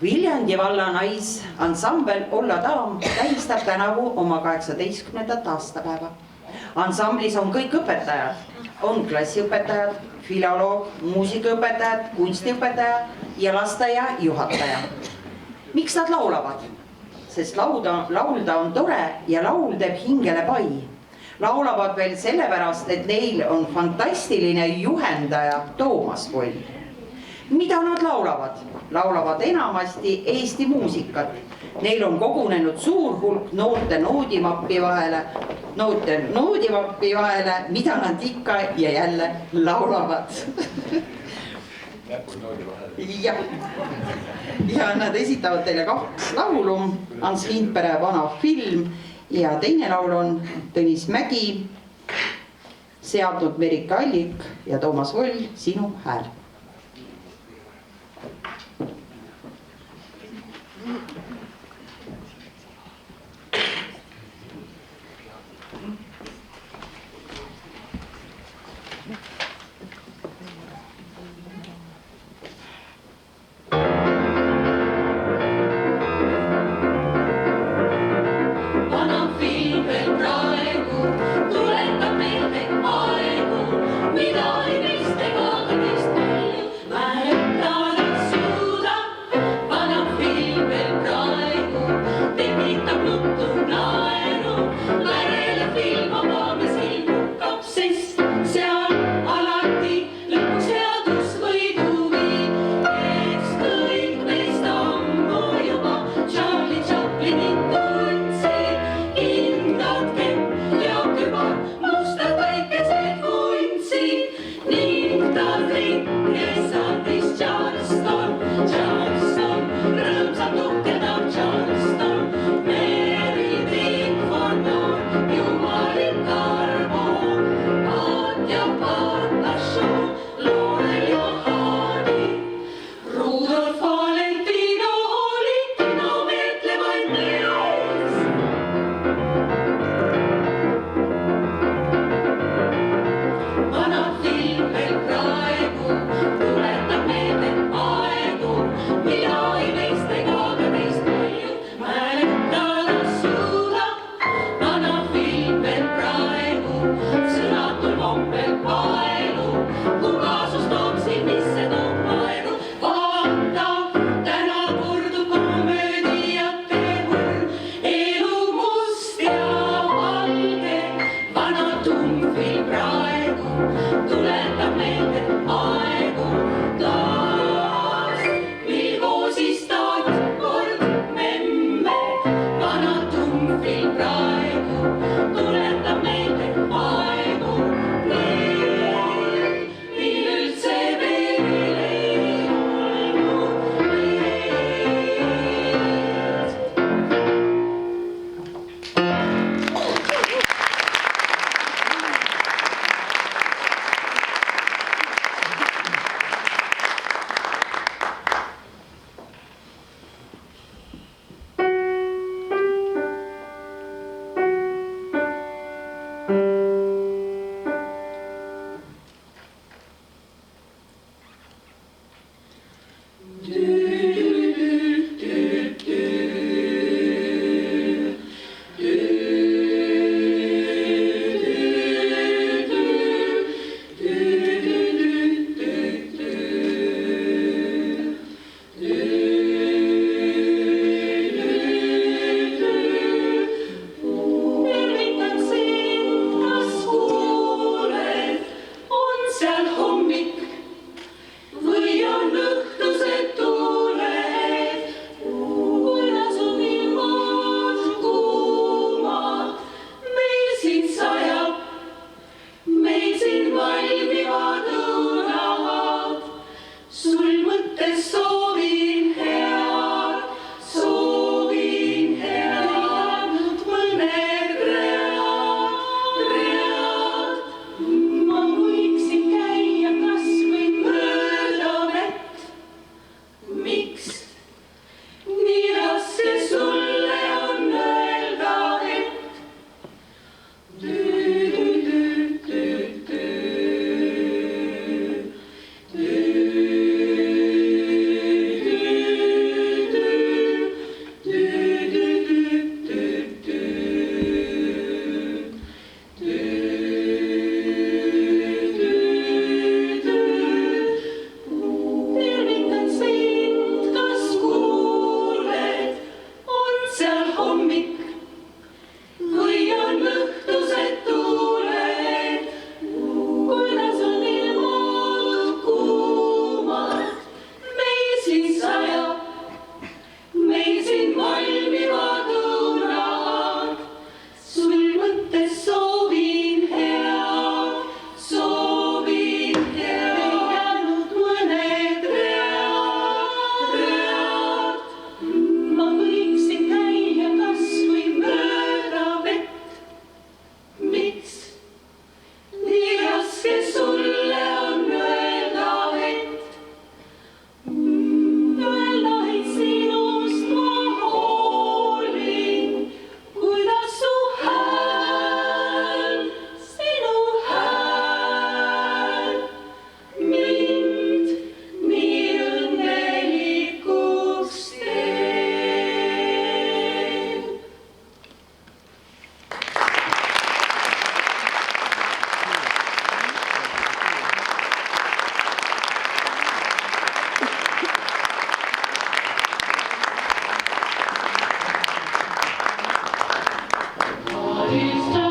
Viljandi valla naisansambel Olla Daam tähistab tänavu oma 18. aastapäeva. Ansamblis on kõik õpetajad, on klassiõpetajad, filoloog, muusikaõpetajad, kunstiõpetaja ja lasteaia juhataja. Miks nad laulavad? Sest laulda on tore ja laul teeb hingele pai. Laulavad veel sellepärast, et neil on fantastiline juhendaja Toomas Voll. Mida nad laulavad? Laulavad enamasti Eesti muusikat. Neil on kogunenud suur hulk noorte noodimappi vahele, mida nad ikka ja jälle laulavad. Ja nad esitavad teile 2 laulu, Ants Lindpere Vana film ja teine laul on Tõnis Mägi, seadnud Merike Allik ja Toomas Voll, Sinu hääl.